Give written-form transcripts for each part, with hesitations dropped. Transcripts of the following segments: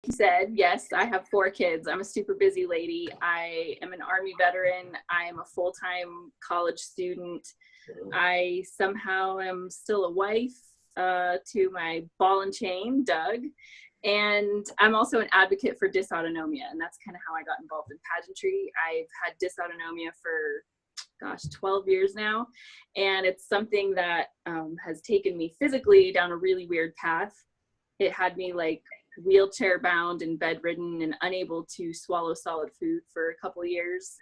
you said, yes, I have 4 kids. I'm a super busy lady. I am an Army veteran. I am a full-time college student. I somehow am still a wife to my ball and chain, Doug. And I'm also an advocate for dysautonomia, and that's kind of how I got involved in pageantry. I've had dysautonomia for, 12 years now, and it's something that has taken me physically down a really weird path. It had me like wheelchair bound and bedridden and unable to swallow solid food for a couple of years.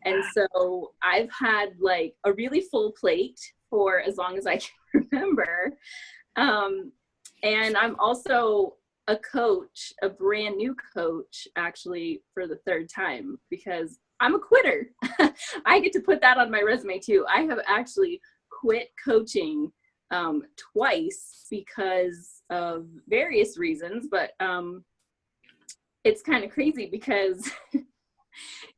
And so I've had like a really full plate for as long as I can remember. And I'm also a coach, a brand new coach, actually, for the 3rd time, because I'm a quitter. I get to put that on my resume too. I have actually quit coaching twice because of various reasons, but it's kind of crazy because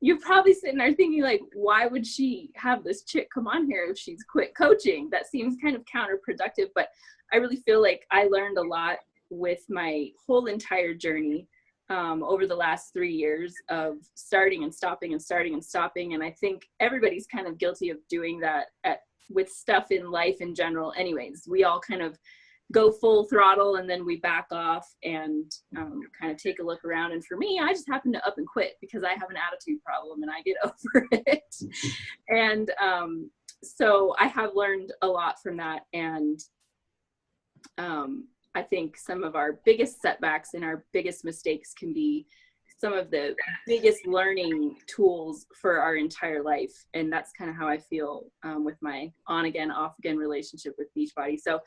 you're probably sitting there thinking like, why would she have this chick come on here if she's quit coaching? That seems kind of counterproductive, but I really feel like I learned a lot with my whole entire journey over the last 3 years of starting and stopping and starting and stopping. And I think everybody's kind of guilty of doing that with stuff in life in general. Anyways, we all kind of go full throttle and then we back off and kind of take a look around. And for me, I just happen to up and quit because I have an attitude problem and I get over it. And so I have learned a lot from that. And I think some of our biggest setbacks and our biggest mistakes can be some of the biggest learning tools for our entire life. And that's kind of how I feel with my on again, off again relationship with Beachbody. So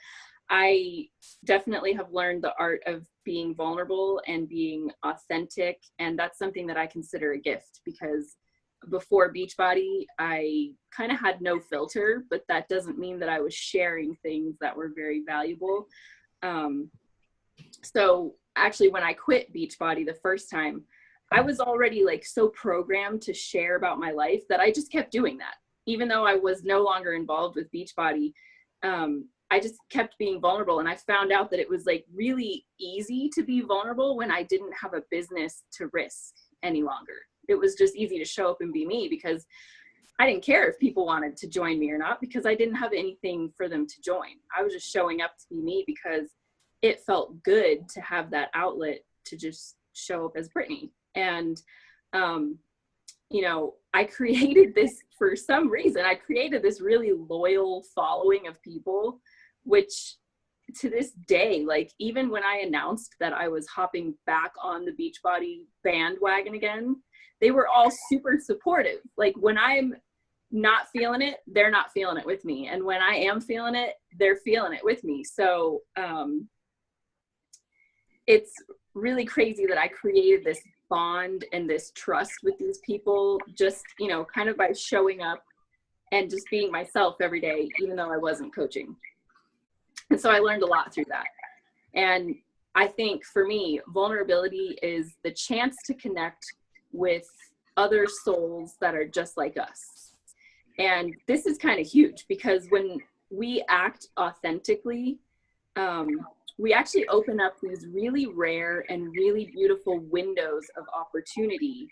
I definitely have learned the art of being vulnerable and being authentic. And that's something that I consider a gift, because before Beachbody, I kind of had no filter, but that doesn't mean that I was sharing things that were very valuable. So actually when I quit Beachbody the first time, I was already like so programmed to share about my life that I just kept doing that. Even though I was no longer involved with Beachbody, I just kept being vulnerable. And I found out that it was like really easy to be vulnerable when I didn't have a business to risk any longer. It was just easy to show up and be me because I didn't care if people wanted to join me or not, because I didn't have anything for them to join. I was just showing up to be me because it felt good to have that outlet to just show up as Brittany. And, you know, I created this for some reason. I created this really loyal following of people, which to this day, like even when I announced that I was hopping back on the Beachbody bandwagon again, they were all super supportive. Like when I'm not feeling it, they're not feeling it with me. And when I am feeling it, they're feeling it with me. So it's really crazy that I created this bond and this trust with these people, just, you know, kind of by showing up and just being myself every day, even though I wasn't coaching. And so I learned a lot through that. And I think for me, vulnerability is the chance to connect with other souls that are just like us. And this is kind of huge because when we act authentically, we actually open up these really rare and really beautiful windows of opportunity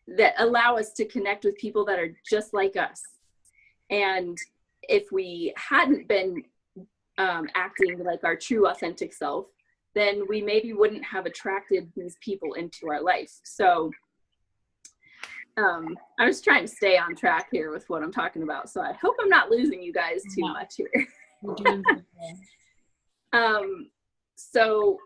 that allow us to connect with people that are just like us. And if we hadn't been acting like our true authentic self, then we maybe wouldn't have attracted these people into our life. So I'm just trying to stay on track here with what I'm talking about. So I hope I'm not losing you guys too much here. You're doing good. So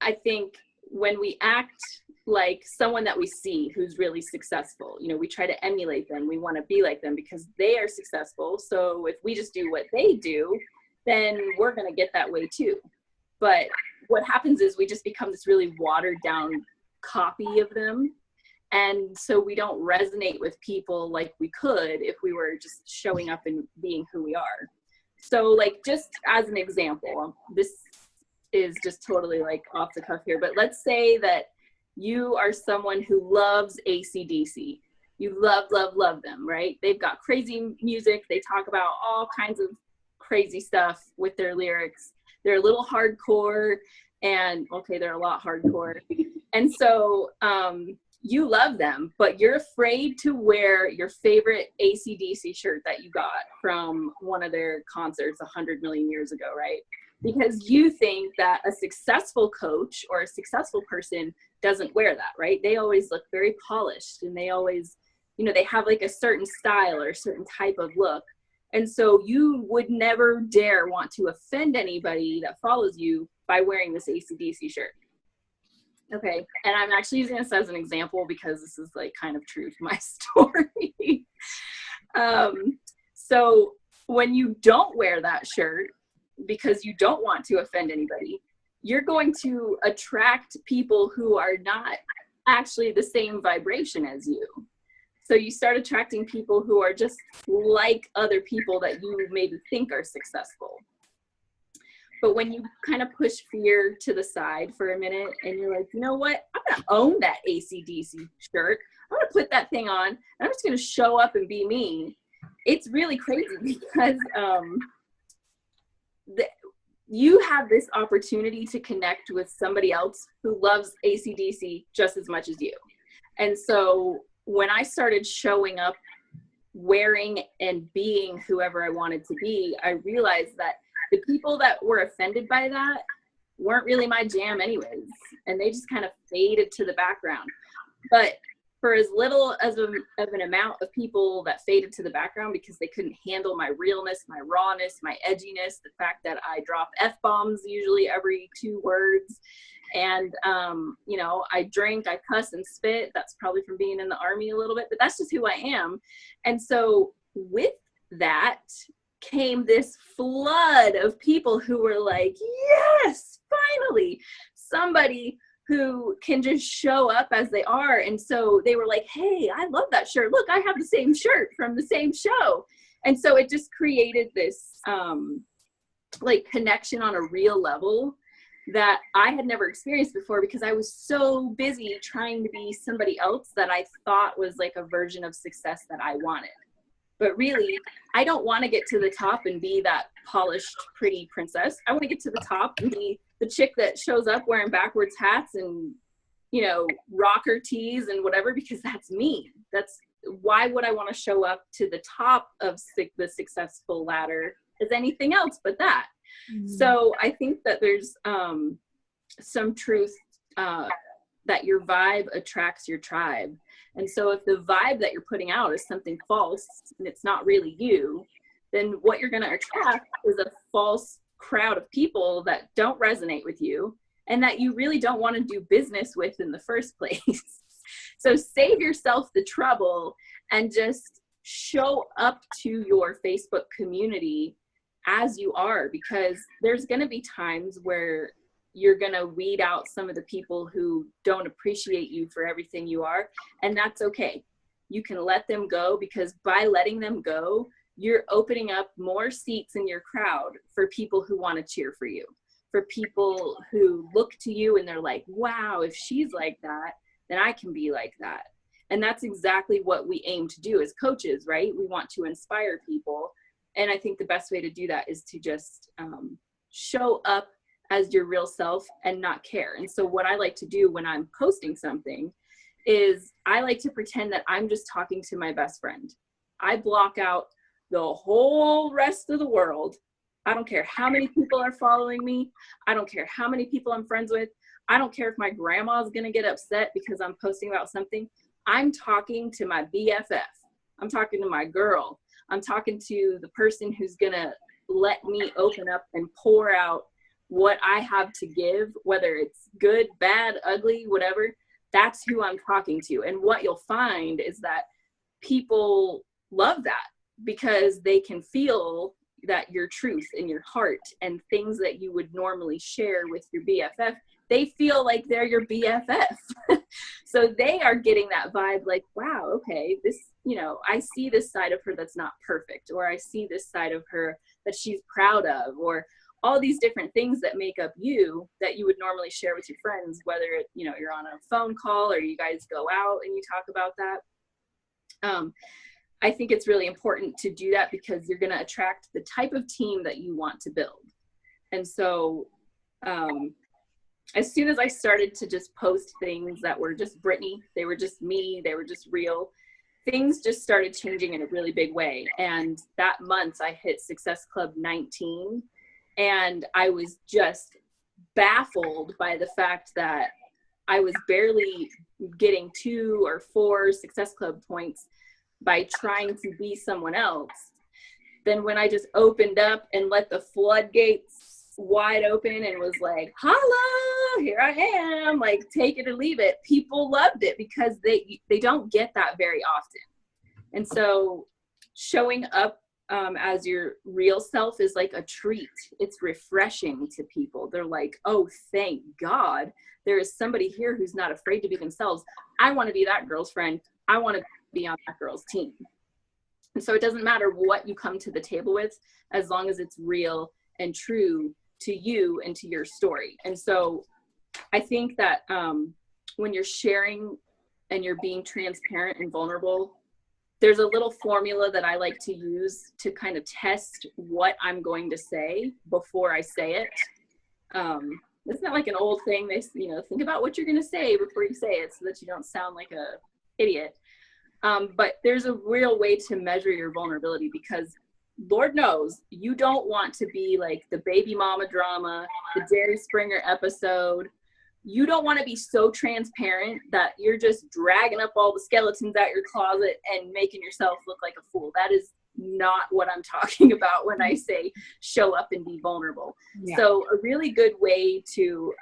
I think when we act like someone that we see who's really successful, you know, we try to emulate them. We want to be like them because they are successful. So if we just do what they do, then we're going to get that way too. But what happens is we just become this really watered down copy of them. And so we don't resonate with people like we could if we were just showing up and being who we are. So like, just as an example, this is just totally like off the cuff here, but let's say that you are someone who loves AC/DC. You love them, right? They've got crazy music. They talk about all kinds of crazy stuff with their lyrics. They're a little hardcore. And okay, they're a lot hardcore. And so you love them, but you're afraid to wear your favorite AC/DC shirt that you got from one of their concerts 100 million years ago, right? Because you think that a successful coach or a successful person doesn't wear that, right? They always look very polished, and they always, you know, they have like a certain style or a certain type of look. And so you would never dare want to offend anybody that follows you by wearing this AC/DC shirt. Okay, and I'm actually using this as an example because this is like kind of true to my story. So when you don't wear that shirt because you don't want to offend anybody, you're going to attract people who are not actually the same vibration as you. So you start attracting people who are just like other people that you maybe think are successful. But when you kind of push fear to the side for a minute and you're like, you know what, I'm going to own that AC/DC shirt. I'm going to put that thing on, and I'm just going to show up and be me. It's really crazy because you have this opportunity to connect with somebody else who loves AC/DC just as much as you. And so when I started showing up, wearing and being whoever I wanted to be, I realized that the people that were offended by that weren't really my jam anyways. And they just kind of faded to the background. But for as little as of an amount of people that faded to the background because they couldn't handle my realness, my rawness, my edginess, the fact that I drop F-bombs usually every 2 words. And, you know, I drink, I cuss and spit. That's probably from being in the Army a little bit, but that's just who I am. And so with that came this flood of people who were like, yes, finally, somebody who can just show up as they are. And so they were like, hey, I love that shirt. Look, I have the same shirt from the same show. And so it just created this like connection on a real level that I had never experienced before because I was so busy trying to be somebody else that I thought was like a version of success that I wanted. But really, I don't want to get to the top and be that polished, pretty princess. I want to get to the top and be the chick that shows up wearing backwards hats and, you know, rocker tees and whatever, because that's me. That's why would I want to show up to the top of the successful ladder as anything else but that? Mm-hmm. So I think that there's some truth that your vibe attracts your tribe. And so if the vibe that you're putting out is something false and it's not really you, then what you're going to attract is a false crowd of people that don't resonate with you and that you really don't want to do business with in the first place. So save yourself the trouble and just show up to your Facebook community as you are, because there's going to be times where you're going to weed out some of the people who don't appreciate you for everything you are. And that's okay. You can let them go, because by letting them go, you're opening up more seats in your crowd for people who want to cheer for you, for people who look to you and they're like, wow, if she's like that, then I can be like that. And that's exactly what we aim to do as coaches, right? We want to inspire people. And I think the best way to do that is to just show up as your real self and not care. And so what I like to do when I'm posting something is I like to pretend that I'm just talking to my best friend. I block out the whole rest of the world. I don't care how many people are following me. I don't care how many people I'm friends with. I don't care if my grandma's gonna get upset because I'm posting about something. I'm talking to my BFF. I'm talking to my girl. I'm talking to the person who's gonna let me open up and pour out what I have to give, whether it's good, bad, ugly, whatever. That's who I'm talking to. And what you'll find is that people love that because they can feel that your truth in your heart and things that you would normally share with your BFF, they feel like they're your BFF. So they are getting that vibe like, wow, okay, this, you know, I see this side of her that's not perfect, or I see this side of her that she's proud of, or all these different things that make up you that you would normally share with your friends, whether it, you know, you're on a phone call or you guys go out and you talk about that. I think it's really important to do that because you're going to attract the type of team that you want to build. And so as soon as I started to just post things that were just Brittany, they were just me, they were just real, things just started changing in a really big way. And that month I hit Success Club 19, and I was just baffled by the fact that I was barely getting 2 or 4 Success Club points by trying to be someone else. Then when I just opened up and let the floodgates wide open and was like, holla, here I am, like take it or leave it, people loved it because they don't get that very often. And so showing up as your real self is like a treat. It's refreshing to people. They're like, oh, thank God there is somebody here who's not afraid to be themselves. I want to be that girl's friend. I want to be on that girl's team. And so it doesn't matter what you come to the table with, as long as it's real and true to you and to your story. And so I think that when you're sharing and you're being transparent and vulnerable, there's a little formula that I like to use to kind of test what I'm going to say before I say it. It's not like an old thing. They, think about what you're going to say before you say it so that you don't sound like a idiot. But there's a real way to measure your vulnerability, because Lord knows you don't want to be like the baby mama drama, the Jerry Springer episode. You don't want to be so transparent that you're just dragging up all the skeletons out your closet and making yourself look like a fool. That is not what I'm talking about when I say show up and be vulnerable. Yeah. So a really good way to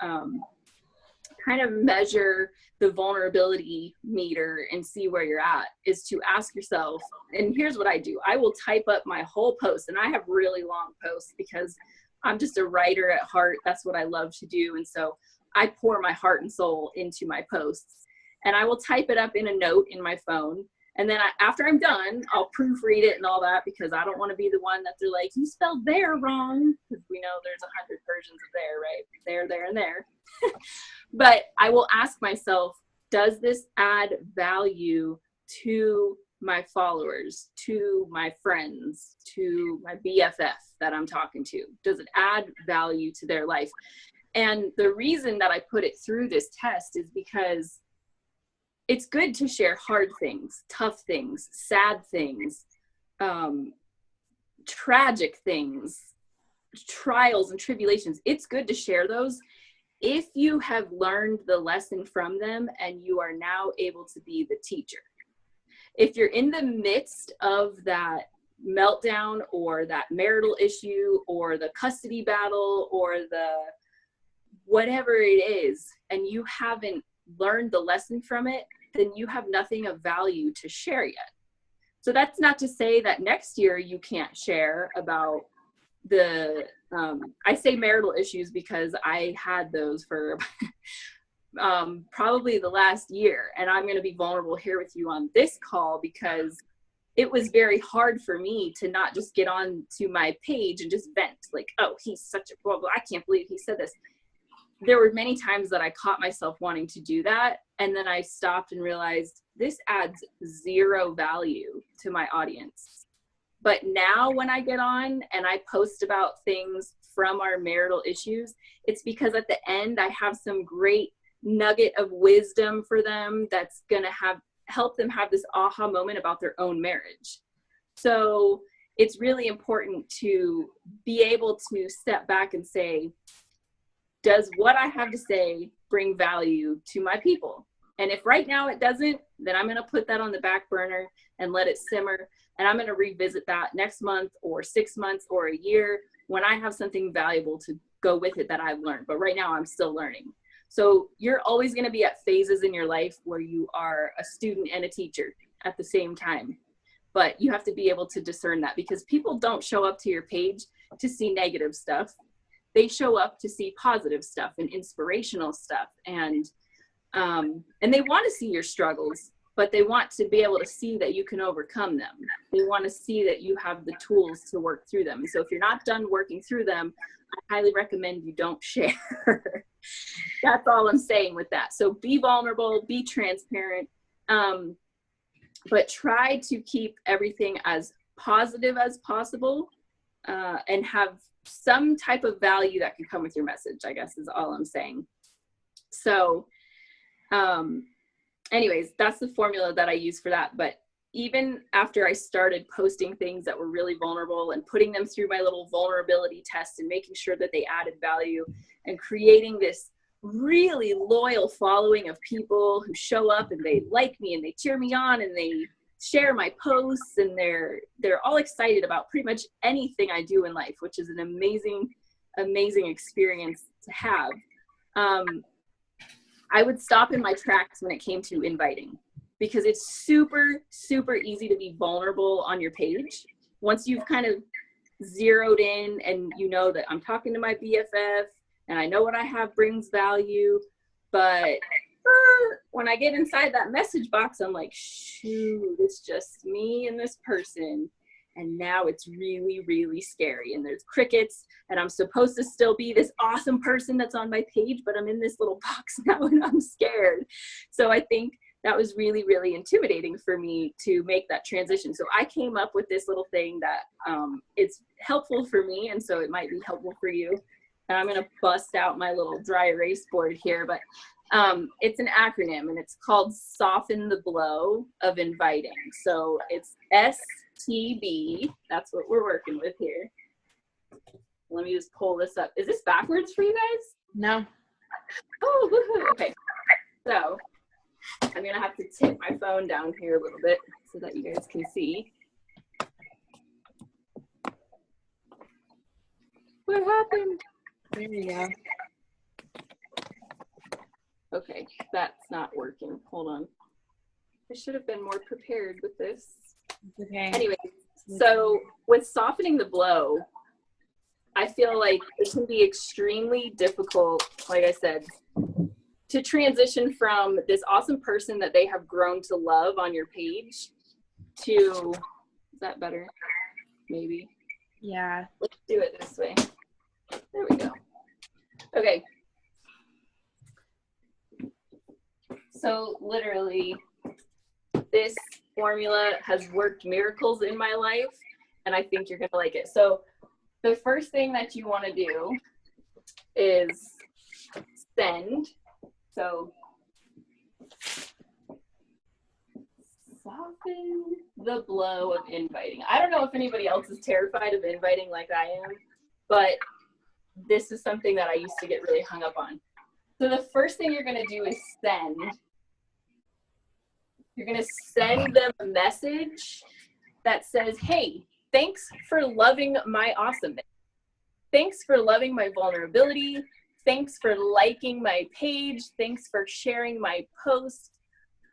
kind of measure the vulnerability meter and see where you're at is to ask yourself, and here's what I do. I will type up my whole post, and I have really long posts because I'm just a writer at heart. That's what I love to do. And so I pour my heart and soul into my posts, and I will type it up in a note in my phone. And then after I'm done, I'll proofread it and all that, because I don't want to be the one that they're like, you spelled there wrong. Because we know there's 100 versions of there, right? There, and there. But I will ask myself, does this add value to my followers, to my friends, to my BFF that I'm talking to? Does it add value to their life? And the reason that I put it through this test is because it's good to share hard things, tough things, sad things, tragic things, trials and tribulations. It's good to share those if you have learned the lesson from them and you are now able to be the teacher. If you're in the midst of that meltdown or that marital issue or the custody battle or the whatever it is, and you haven't learned the lesson from it, then you have nothing of value to share yet. So that's not to say that next year you can't share about the, I say marital issues because I had those for probably the last year. And I'm going to be vulnerable here with you on this call because it was very hard for me to not just get on to my page and just vent like, oh, he's such a blah, blah, I can't believe he said this. There were many times that I caught myself wanting to do that. And then I stopped and realized this adds zero value to my audience. But now when I get on and I post about things from our marital issues, it's because at the end I have some great nugget of wisdom for them that's going to help them have this aha moment about their own marriage. So it's really important to be able to step back and say, does what I have to say bring value to my people? And if right now it doesn't, then I'm going to put that on the back burner and let it simmer. And I'm going to revisit that next month or 6 months or a year when I have something valuable to go with it that I've learned. But right now I'm still learning. So you're always going to be at phases in your life where you are a student and a teacher at the same time. But you have to be able to discern that, because people don't show up to your page to see negative stuff. They show up to see positive stuff and inspirational stuff. And they want to see your struggles, but they want to be able to see that you can overcome them. They want to see that you have the tools to work through them. And so if you're not done working through them, I highly recommend you don't share. That's all I'm saying with that. So be vulnerable, be transparent, but try to keep everything as positive as possible, and have some type of value that can come with your message, I guess is all I'm saying. So anyways, that's the formula that I use for that. But even after I started posting things that were really vulnerable and putting them through my little vulnerability test and making sure that they added value and creating this really loyal following of people who show up and they like me and they cheer me on and they share my posts and they're all excited about pretty much anything I do in life, which is an amazing experience to have. I would stop in my tracks when it came to inviting, because it's super, super easy to be vulnerable on your page. Once you've kind of zeroed in and you know that I'm talking to my BFF and I know what I have brings value, but when I get inside that message box, I'm like, shoot, it's just me and this person. And now it's really, really scary. And there's crickets and I'm supposed to still be this awesome person that's on my page, but I'm in this little box now and I'm scared. So I think that was really, really intimidating for me to make that transition. So I came up with this little thing that it's helpful for me. And so it might be helpful for you. And I'm going to bust out my little dry erase board here, but it's an acronym and it's called Soften the Blow of Inviting. So it's STB. That's what we're working with here. Let me just pull this up. Is this backwards for you guys? No. Oh, woohoo. Okay. So I'm going to have to tip my phone down here a little bit so that you guys can see. What happened? There we go. Okay, that's not working. Hold on. I should have been more prepared with this. Okay. Anyway, so with softening the blow, I feel like it can be extremely difficult, like I said, to transition from this awesome person that they have grown to love on your page to, is that better? Maybe. Yeah. Let's do it this way. There we go. Okay. So literally, this formula has worked miracles in my life, and I think you're going to like it. So the first thing that you want to do is send. So soften the blow of inviting. I don't know if anybody else is terrified of inviting like I am, but this is something that I used to get really hung up on. So the first thing you're going to do is send. You're going to send them a message that says, hey, thanks for loving my awesomeness. Thanks for loving my vulnerability. Thanks for liking my page. Thanks for sharing my post.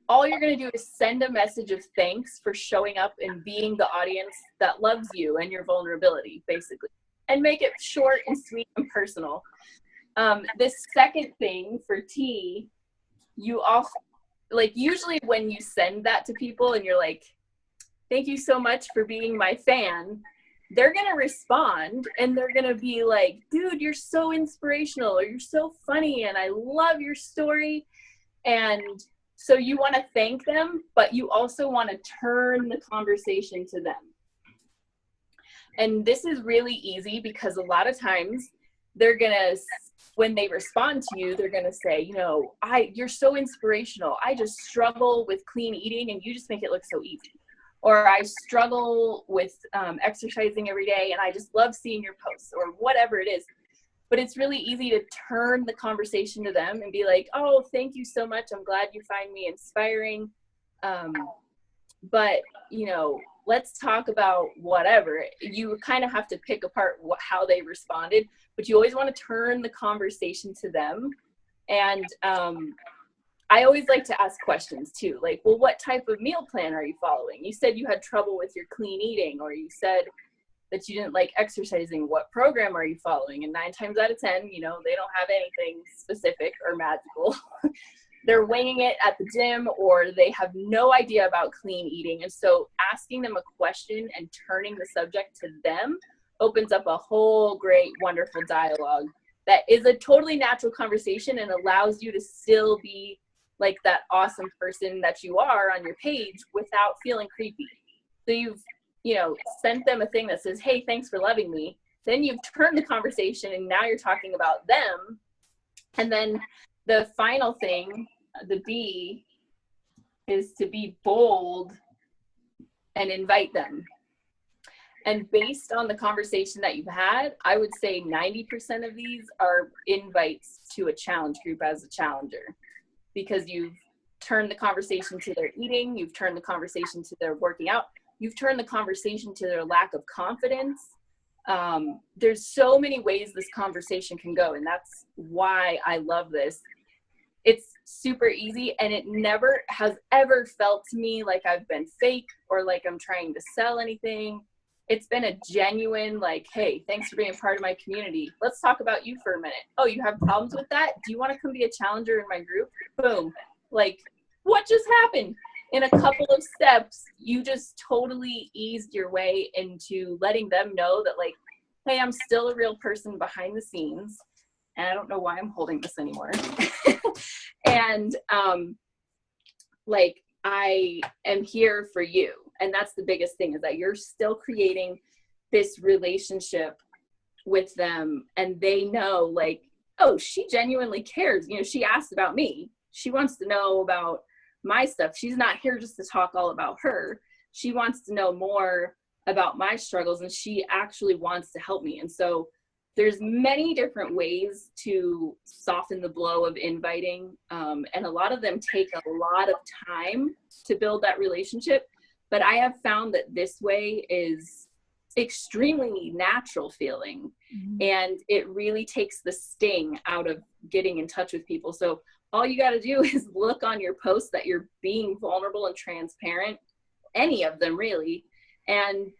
All you're going to do is send a message of thanks for showing up and being the audience that loves you and your vulnerability, basically. And make it short and sweet and personal. This second thing for T, you also, like, usually when you send that to people and you're like, thank you so much for being my fan, they're going to respond and they're going to be like, dude, you're so inspirational, or you're so funny, and I love your story. And so you want to thank them, but you also want to turn the conversation to them. And this is really easy because a lot of times they're going to, when they respond to you, they're going to say, you know, you're so inspirational. I just struggle with clean eating and you just make it look so easy. Or I struggle with exercising every day and I just love seeing your posts, or whatever it is. But it's really easy to turn the conversation to them and be like, oh, thank you so much. I'm glad you find me inspiring. But, you know, let's talk about whatever. You kind of have to pick apart how they responded, but you always want to turn the conversation to them. And I always like to ask questions too, like, well, what type of meal plan are you following? You said you had trouble with your clean eating, or you said that you didn't like exercising. What program are you following? And 9 times out of 10, you know, they don't have anything specific or magical. They're winging it at the gym, or they have no idea about clean eating. And so asking them a question and turning the subject to them opens up a whole great, wonderful dialogue that is a totally natural conversation and allows you to still be like that awesome person that you are on your page without feeling creepy. So you've, you know, sent them a thing that says, hey, thanks for loving me. Then you've turned the conversation and now you're talking about them. And then the final thing, the B, is to be bold and invite them. And based on the conversation that you've had, I would say 90% of these are invites to a challenge group as a challenger, because you've turned the conversation to their eating, you've turned the conversation to their working out, you've turned the conversation to their lack of confidence. There's so many ways this conversation can go, and that's why I love this. It's super easy, and it never has ever felt to me like I've been fake or like I'm trying to sell anything. It's been a genuine, like, hey, thanks for being a part of my community. Let's talk about you for a minute. Oh, you have problems with that? Do you want to come be a challenger in my group? Boom. Like, what just happened? In a couple of steps, you just totally eased your way into letting them know that, like, hey, I'm still a real person behind the scenes. And I don't know why I'm holding this anymore. And like, I am here for you. And that's the biggest thing, is that you're still creating this relationship with them, and they know, like, oh, she genuinely cares. You know, she asked about me. She wants to know about my stuff. She's not here just to talk all about her. She wants to know more about my struggles, and she actually wants to help me. And so there's many different ways to soften the blow of inviting. And a lot of them take a lot of time to build that relationship. But I have found that this way is extremely natural feeling. Mm-hmm. And it really takes the sting out of getting in touch with people. So all you got to do is look on your posts that you're being vulnerable and transparent, any of them really. And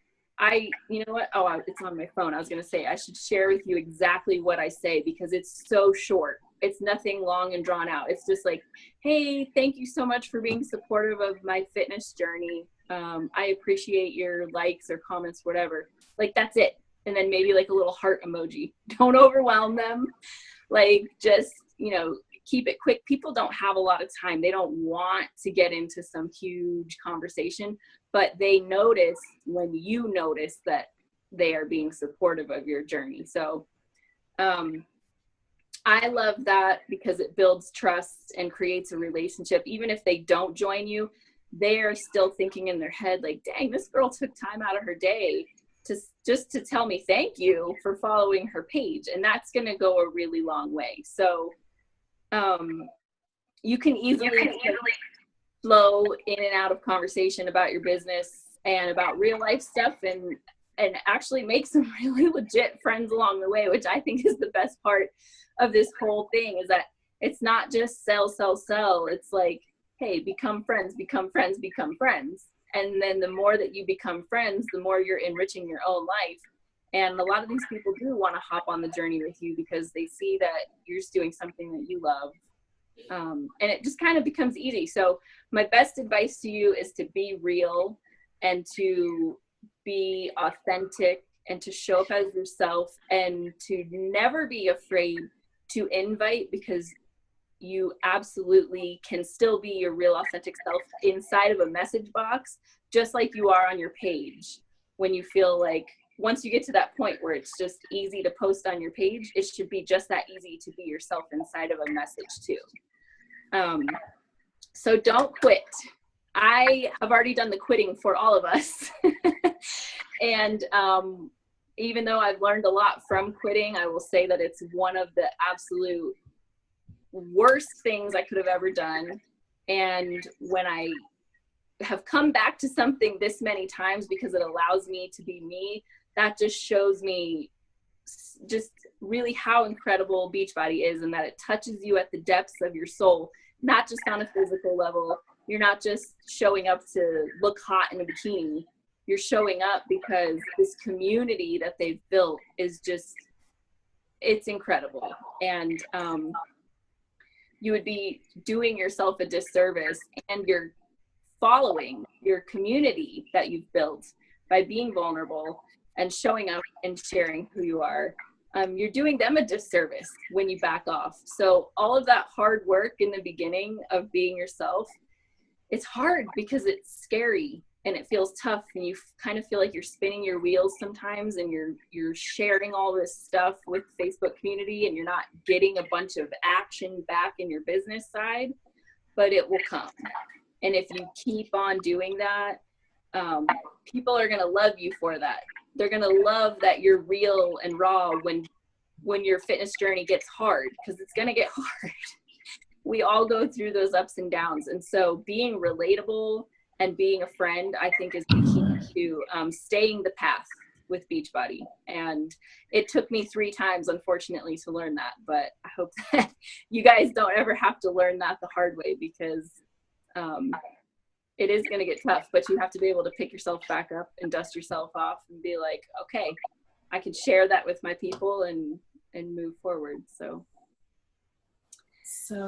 you know what? Oh, it's on my phone. I was going to say, I should share with you exactly what I say, because it's so short. It's nothing long and drawn out. It's just like, hey, thank you so much for being supportive of my fitness journey. I appreciate your likes or comments, whatever. Like, that's it. And then maybe like a little heart emoji. Don't overwhelm them. Like, just, you know, keep it quick. People don't have a lot of time. They don't want to get into some huge conversation, but they notice when you notice that they are being supportive of your journey. So I love that, because it builds trust and creates a relationship. Even if they don't join you, they are still thinking in their head, like, dang, this girl took time out of her day to tell me thank you for following her page. And that's going to go a really long way. So you can easily flow in and out of conversation about your business and about real life stuff, and actually make some really legit friends along the way, which I think is the best part of this whole thing, is that it's not just sell. It's like, hey, become friends. And then the more that you become friends, the more you're enriching your own life. And a lot of these people do want to hop on the journey with you, because they see that you're just doing something that you love. And it just kind of becomes easy. So my best advice to you is to be real, and to be authentic, and to show up as yourself, and to never be afraid to invite, because you absolutely can still be your real authentic self inside of a message box, just like you are on your page. When you feel like, once you get to that point where it's just easy to post on your page, it should be just that easy to be yourself inside of a message too. So don't quit. I have already done the quitting for all of us. And even though I've learned a lot from quitting, I will say that it's one of the absolute worst things I could have ever done. And when I have come back to something this many times, because it allows me to be me, that just shows me just really how incredible Beachbody is, and that it touches you at the depths of your soul, not just on a physical level. You're not just showing up to look hot in a bikini. You're showing up because this community that they've built is just, it's incredible. And you would be doing yourself a disservice, and you're following your community that you've built by being vulnerable and showing up and sharing who you are. You're doing them a disservice when you back off. So all of that hard work in the beginning of being yourself, it's hard because it's scary. and it feels tough, and you kind of feel like you're spinning your wheels sometimes, and you're sharing all this stuff with the Facebook community, and you're not getting a bunch of action back in your business side, but it will come. And if you keep on doing that, people are going to love you for that. They're going to love that you're real and raw when your fitness journey gets hard, because it's going to get hard. We all go through those ups and downs. And so being relatable and being a friend, I think, is the key to staying the path with Beachbody. And it took me 3 times, unfortunately, to learn that. But I hope that you guys don't ever have to learn that the hard way, because it is going to get tough. But you have to be able to pick yourself back up and dust yourself off and be like, okay, I can share that with my people and move forward. So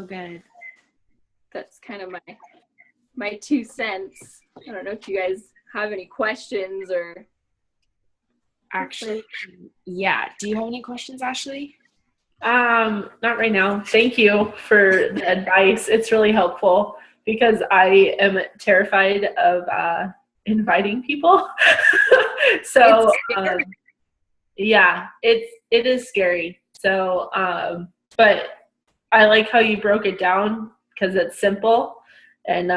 good. That's kind of my 2 cents. I don't know if you guys have any questions or. Actually, yeah. Do you have any questions, Ashley? Not right now. Thank you for the advice. It's really helpful, because I am terrified of inviting people. So yeah, it is scary. So but I like how you broke it down, because it's simple, and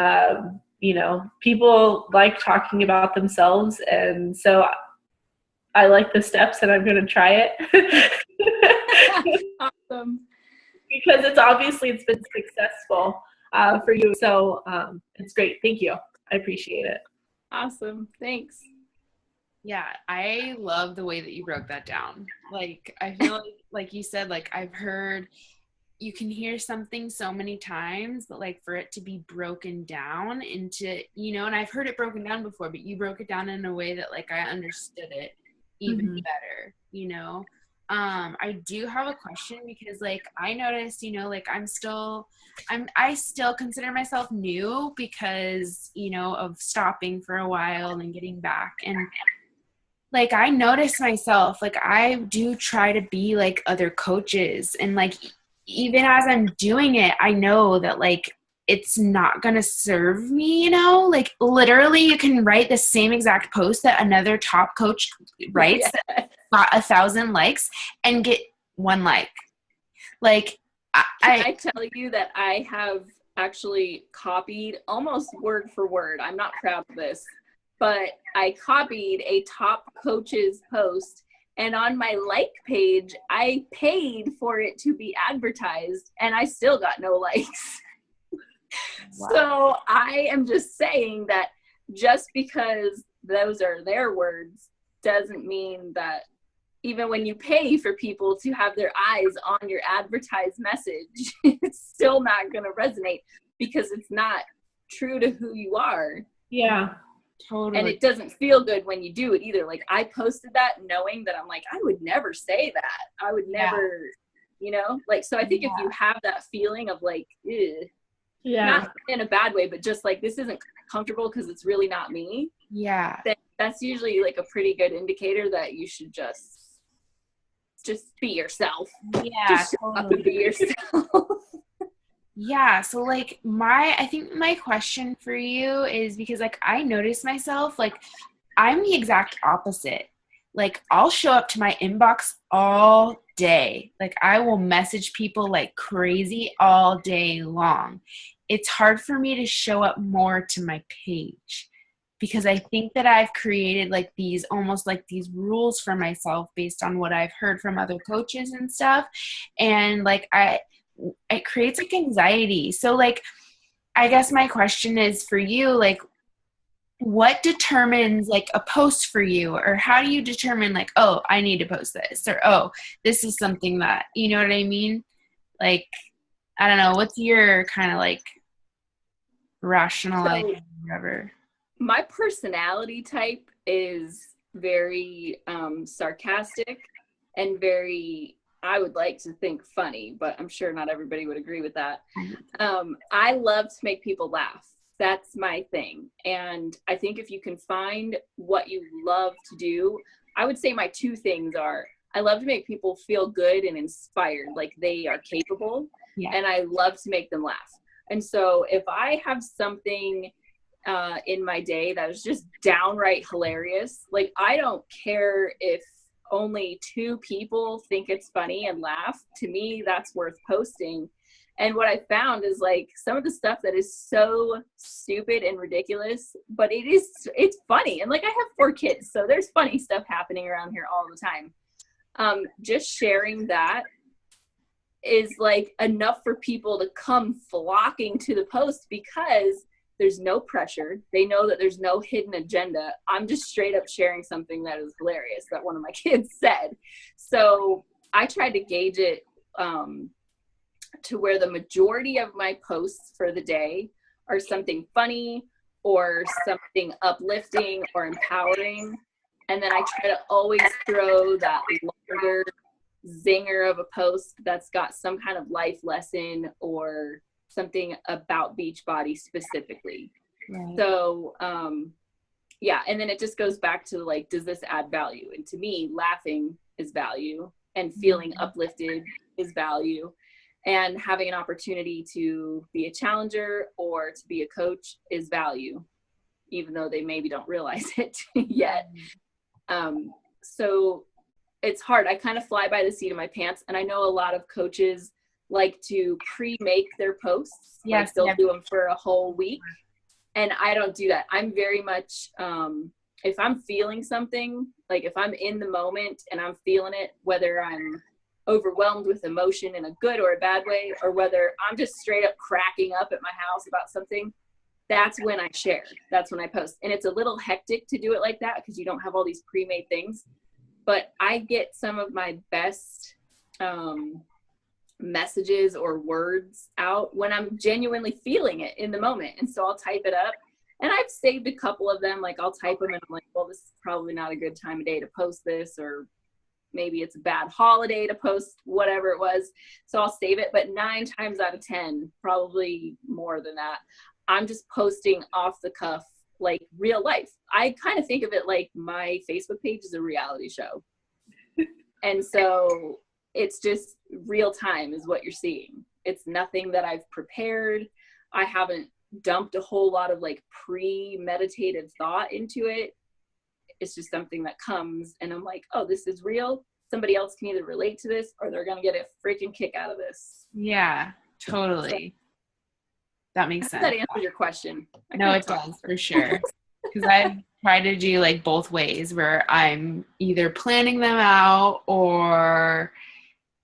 people like talking about themselves, and so I like the steps, and I'm going to try it. Awesome. Because it's been successful for you. So it's great. Thank you. I appreciate it. Awesome. Thanks. Yeah, I love the way that you broke that down. Like, I feel like you said, like, I've heard you can hear something so many times, but like for it to be broken down into, and I've heard it broken down before, but you broke it down in a way that like I understood it even better, I do have a question, because like I noticed, like I still consider myself new, because, of stopping for a while and then getting back. And like I notice myself, like I do try to be like other coaches, and like even as I'm doing it, I know that like it's not going to serve me, like literally you can write the same exact post that another top coach writes that got 1,000 likes and get 1 like. Like I tell you that I have actually copied almost word for word. I'm not proud of this, but I copied a top coach's post, and on my like page, I paid for it to be advertised, and I still got no likes. Wow. So I am just saying that just because those are their words doesn't mean that even when you pay for people to have their eyes on your advertised message, it's still not going to resonate, because it's not true to who you are. Yeah. Totally. And it doesn't feel good when you do it either. Like I posted that knowing that I'm like, I would never say that. I would never, like, so I think if you have that feeling of like, not in a bad way, but just like, this isn't comfortable because it's really not me. Yeah. Then that's usually like a pretty good indicator that you should just be yourself. Yeah. Just totally. Be yourself. Yeah. So like I think my question for you is, because like I notice myself, like I'm the exact opposite. Like I'll show up to my inbox all day. Like I will message people like crazy all day long. It's hard for me to show up more to my page, because I think that I've created like these almost like these rules for myself based on what I've heard from other coaches and stuff. And like it creates like anxiety. So like, I guess my question is for you, like, what determines like a post for you, or how do you determine like, oh, I need to post this, or, oh, this is something that, you know what I mean? Like, I don't know. What's your kind of like rationalizing, whatever? My personality type is very sarcastic and very, I would like to think, funny, but I'm sure not everybody would agree with that. I love to make people laugh. That's my thing. And I think if you can find what you love to do, I would say my 2 things are, I love to make people feel good and inspired, like they are capable, and I love to make them laugh. And so if I have something in my day that was just downright hilarious. Like, I don't care if only 2 people think it's funny and laugh. To me, that's worth posting. And what I found is, like, some of the stuff that is so stupid and ridiculous, but it's funny. And like, I have 4 kids, so there's funny stuff happening around here all the time. Just sharing that is like enough for people to come flocking to the post, because there's no pressure. They know that there's no hidden agenda. I'm just straight up sharing something that is hilarious that one of my kids said. So I tried to gauge it to where the majority of my posts for the day are something funny or something uplifting or empowering. And then I try to always throw that longer zinger of a post that's got some kind of life lesson or something about Beachbody specifically. Right. So, yeah. And then it just goes back to, like, does this add value? And to me, laughing is value, and feeling uplifted is value, and having an opportunity to be a challenger or to be a coach is value, even though they maybe don't realize it yet. So it's hard. I kind of fly by the seat of my pants, and I know a lot of coaches like to pre-make their posts. Yes, like they'll do them for a whole week, and I don't do that. I'm very much, if I'm feeling something, like if I'm in the moment and I'm feeling it, whether I'm overwhelmed with emotion in a good or a bad way, or whether I'm just straight up cracking up at my house about something, that's when I share. That's when I post. And it's a little hectic to do it like that because you don't have all these pre-made things. But I get some of my best messages or words out when I'm genuinely feeling it in the moment. And so I'll type it up. And I've saved a couple of them. Like, I'll type them and I'm like, well, this is probably not a good time of day to post this, or maybe it's a bad holiday to post whatever it was. So I'll save it. But 9 times out of 10, probably more than that, I'm just posting off the cuff, like real life. I kind of think of it like my Facebook page is a reality show. And so it's just real time is what you're seeing. It's nothing that I've prepared. I haven't dumped a whole lot of like premeditated thought into it. It's just something that comes and I'm like, oh, this is real. Somebody else can either relate to this or they're going to get a freaking kick out of this. Yeah, totally. That makes sense. That answers your question. No, it does for sure. Because I've tried to do like both ways, where I'm either planning them out or,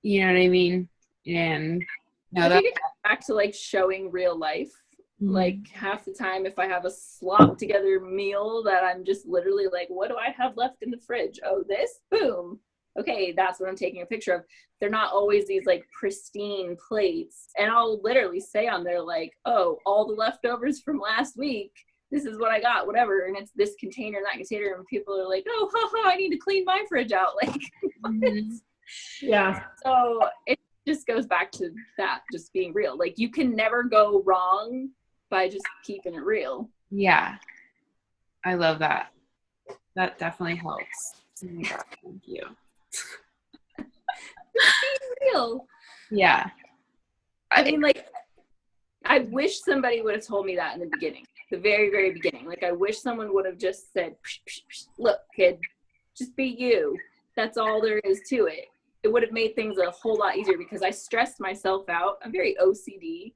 you know what I mean? And no, if you get back to like showing real life, like half the time if I have a slop together meal that I'm just literally like, what do I have left in the fridge? Oh, this? Boom. Okay, that's what I'm taking a picture of. They're not always these like pristine plates. And I'll literally say on there like, oh, all the leftovers from last week, this is what I got, whatever. And it's this container, that container. And people are like, oh, haha, I need to clean my fridge out. Like, yeah. So it just goes back to that, just being real. Like, you can never go wrong by just keeping it real. Yeah. I love that. That definitely helps. Oh my God, thank you. Being real. Yeah. I mean, like, I wish somebody would have told me that in the beginning, the very, very beginning. Like, I wish someone would have just said, psh, psh, psh, look, kid, just be you. That's all there is to it. It would have made things a whole lot easier because I stressed myself out. I'm very OCD.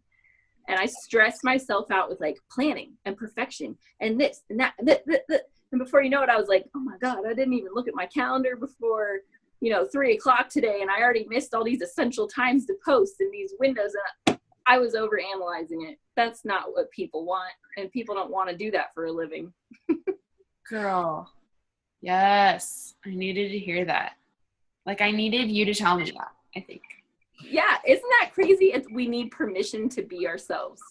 And I stressed myself out with like planning and perfection and this and that. And before you know it, I was like, oh my God, I didn't even look at my calendar before, 3:00 today. And I already missed all these essential times to post in these windows. And I was overanalyzing it. That's not what people want. And people don't want to do that for a living. Girl. Yes. I needed to hear that. Like, I needed you to tell me that, I think. Yeah, isn't that crazy? We need permission to be ourselves,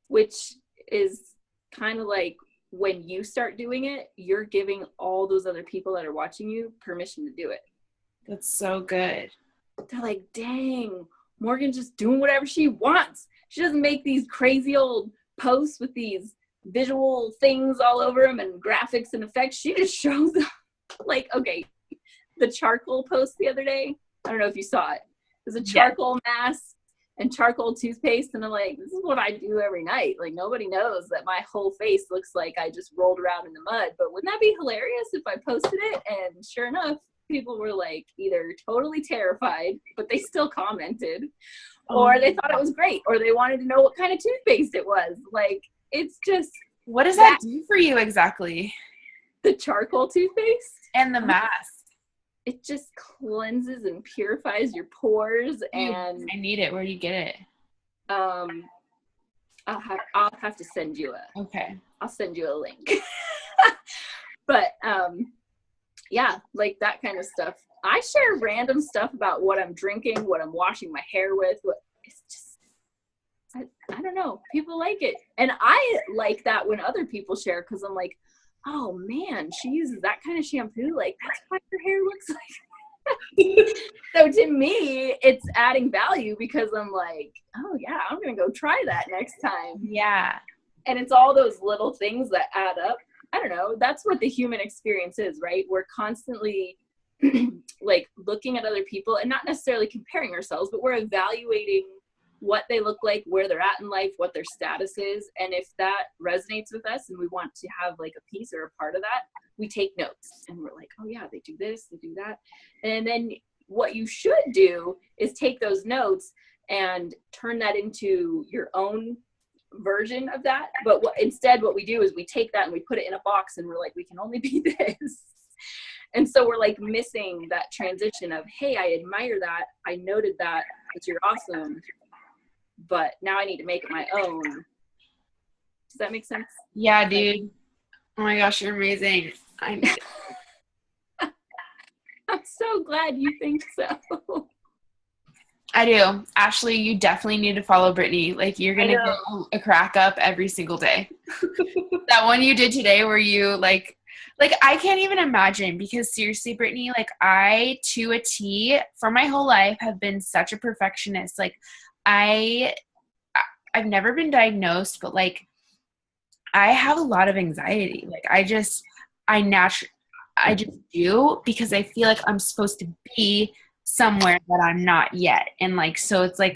which is kind of like when you start doing it, you're giving all those other people that are watching you permission to do it. That's so good. They're like, dang, Morgan's just doing whatever she wants. She doesn't make these crazy old posts with these visual things all over them and graphics and effects. She just shows them. Like, okay, the charcoal post the other day, I don't know if you saw it. There's a charcoal mask and charcoal toothpaste. And I'm like, this is what I do every night. Like, nobody knows that my whole face looks like I just rolled around in the mud. But wouldn't that be hilarious if I posted it? And sure enough, people were like either totally terrified, but they still commented, or they thought it was great, or they wanted to know what kind of toothpaste it was. Like, it's just. What does that do for you exactly? The charcoal toothpaste? And the mask. It just cleanses and purifies your pores. And I need it. Where do you get it? I'll have to send you I'll send you a link. But yeah, like that kind of stuff. I share random stuff about what I'm drinking, what I'm washing my hair with. It's just, I don't know. People like it. And I like that when other people share, because I'm like, oh man, she uses that kind of shampoo. Like, that's what her hair looks like. So to me, it's adding value, because I'm like, oh yeah, I'm going to go try that next time. Yeah. And it's all those little things that add up. I don't know. That's what the human experience is, right? We're constantly like looking at other people and not necessarily comparing ourselves, but we're evaluating what they look like, where they're at in life, what their status is. And if that resonates with us and we want to have like a piece or a part of that, we take notes and we're like, oh yeah, they do this, they do that. And then what you should do is take those notes and turn that into your own version of that. But instead what we do is we take that and we put it in a box, and we're like, we can only be this. And so we're like missing that transition of, hey, I admire that, I noted that, but you're awesome, but now I need to make it my own. Does that make sense? Yeah, dude. Oh my gosh, you're amazing. I'm so glad you think so. I do. Ashley, you definitely need to follow Brittany. Like, you're going to get a crack up every single day. That one you did today where you like I can't even imagine, because seriously, Brittany, like, I, to a T, for my whole life have been such a perfectionist. Like, I've never been diagnosed, but like, I have a lot of anxiety. Like, I just do, because I feel like I'm supposed to be somewhere that I'm not yet. And like, so it's like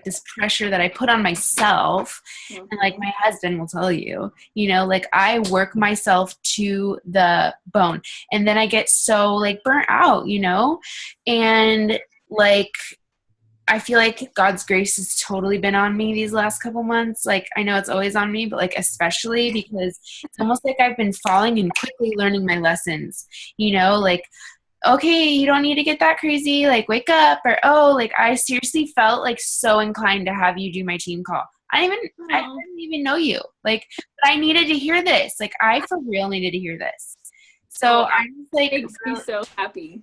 this pressure that I put on myself. Mm-hmm. And like my husband will tell you, you know, like, I work myself to the bone, and then I get so like burnt out, you know, and like, I feel like God's grace has totally been on me these last couple months. Like, I know it's always on me, but like, especially because it's almost like I've been falling and quickly learning my lessons, you know, like, okay, you don't need to get that crazy, like, wake up, or, oh, like, I seriously felt like so inclined to have you do my team call. I didn't even know you, like, but I needed to hear this. Like, I for real needed to hear this. So I was like, it makes me so happy.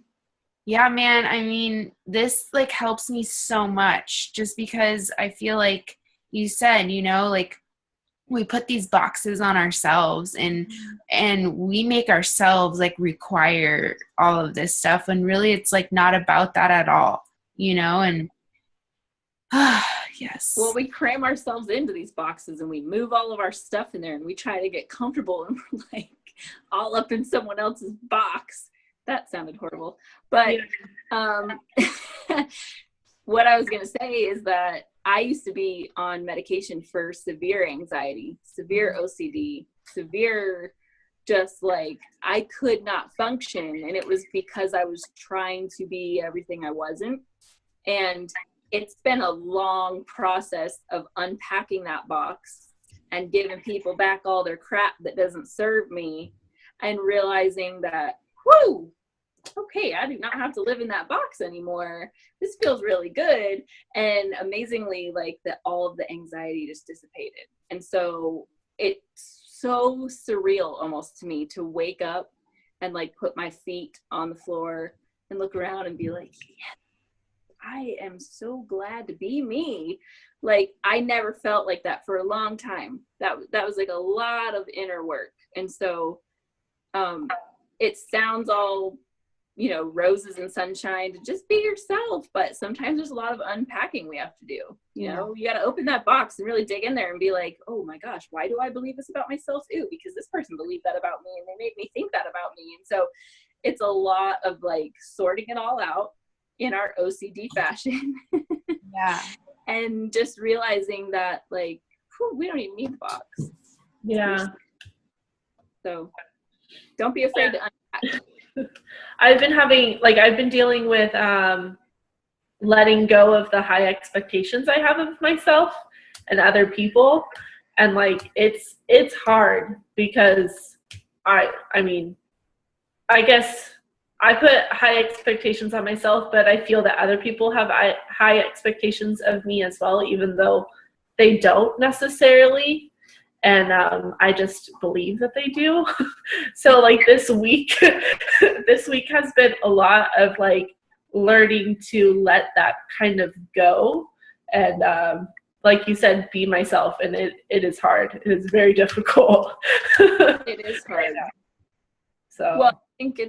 Yeah, man. I mean, this like helps me so much, just because I feel like you said, you know, like, we put these boxes on ourselves, and we make ourselves like require all of this stuff, when really it's like not about that at all, you know. And yes, well, we cram ourselves into these boxes and we move all of our stuff in there, and we try to get comfortable, and we're like all up in someone else's box. That sounded horrible, but what I was going to say is that I used to be on medication for severe anxiety, severe OCD, severe, just like, I could not function. And it was because I was trying to be everything I wasn't. And it's been a long process of unpacking that box and giving people back all their crap that doesn't serve me, and realizing that, whoo, okay, I do not have to live in that box anymore. This feels really good. And amazingly, like, that all of the anxiety just dissipated. And so it's so surreal almost to me to wake up and like put my feet on the floor and look around and be like, yes, I am so glad to be me. Like, I never felt like that for a long time. That was like a lot of inner work. And so it sounds all, you know, roses and sunshine to just be yourself, but sometimes there's a lot of unpacking we have to do. You know, you got to open that box and really dig in there and be like, oh my gosh, why do I believe this about myself? Ooh, because this person believed that about me, and they made me think that about me. And so it's a lot of like sorting it all out in our OCD fashion. Yeah. and just realizing that like, whew, we don't even need the box. Yeah. So don't be afraid to unpack. I've been dealing with letting go of the high expectations I have of myself and other people. And like, it's hard because I mean, I guess I put high expectations on myself, but I feel that other people have high expectations of me as well, even though they don't necessarily. And I just believe that they do. So like this week has been a lot of like learning to let that kind of go. And like you said, be myself. And it is hard. It is very difficult. It is hard. So well, I think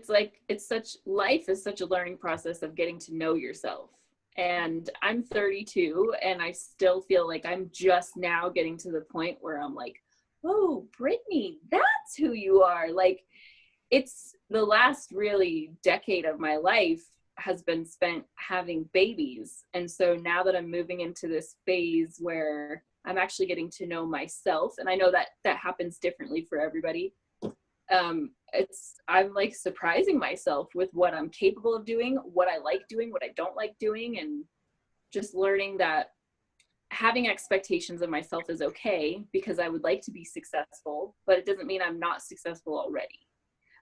life is such a learning process of getting to know yourself. And I'm 32 and I still feel like I'm just now getting to the point where I'm like, oh, Brittany, that's who you are. Like, it's the last really decade of my life has been spent having babies. And so now that I'm moving into this phase where I'm actually getting to know myself, and I know that that happens differently for everybody. I'm like surprising myself with what I'm capable of doing, what I like doing, what I don't like doing, and just learning that having expectations of myself is okay because I would like to be successful, but it doesn't mean I'm not successful already.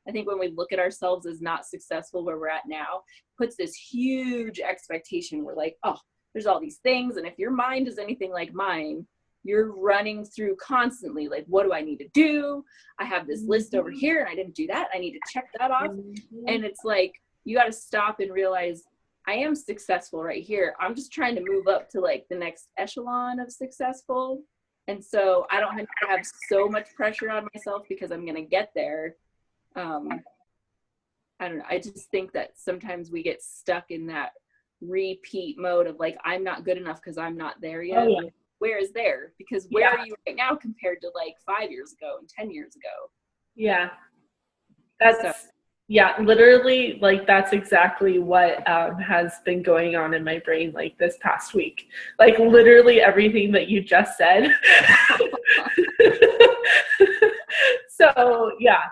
I think when we look at ourselves as not successful where we're at now, puts this huge expectation. We're like, oh, there's all these things. And if your mind is anything like mine, you're running through constantly, like, what do I need to do? I have this list over here and I didn't do that. I need to check that off. And it's like, you got to stop and realize I am successful right here. I'm just trying to move up to like the next echelon of successful. And so I don't have to have so much pressure on myself because I'm going to get there. I don't know. I just think that sometimes we get stuck in that repeat mode of like, I'm not good enough because I'm not there yet. Oh, yeah. Where is there? Because where are you right now compared to like 5 years ago and 10 years ago? Yeah. Yeah, literally, like, that's exactly what has been going on in my brain, like, this past week. Like, literally everything that you just said. So, yeah,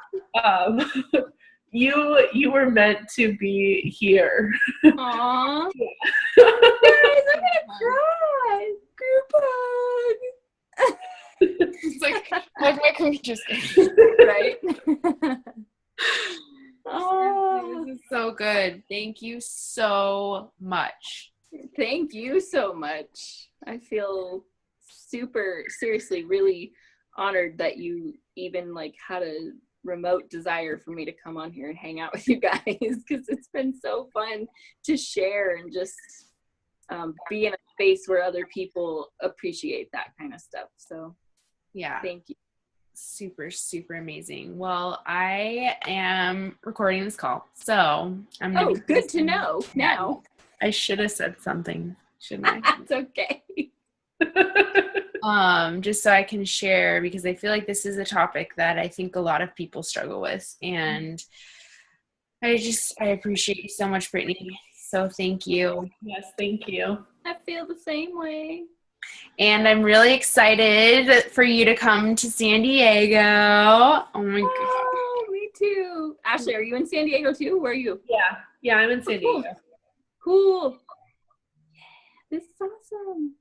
you were meant to be here. Aww. Yeah. Guys, I'm gonna cry. Group hug. It's like, what my coach just right? Oh, this is so good. Thank you so much. Thank you so much. I feel seriously really honored that you even like had a remote desire for me to come on here and hang out with you guys, because it's been so fun to share and just be in a space where other people appreciate that kind of stuff. So yeah, thank you. Super, super amazing. Well, I am recording this call, so I'm gonna be good to know now. I should have said something, shouldn't I? That's okay. Just so I can share, because I feel like this is a topic that I think a lot of people struggle with, and I appreciate you so much, Brittany. So thank you. Yes, thank you. I feel the same way. And I'm really excited for you to come to San Diego. Oh my God. Oh, me too. Ashley, are you in San Diego too? Where are you? Yeah, I'm in San Diego. Cool. Yeah, this is awesome.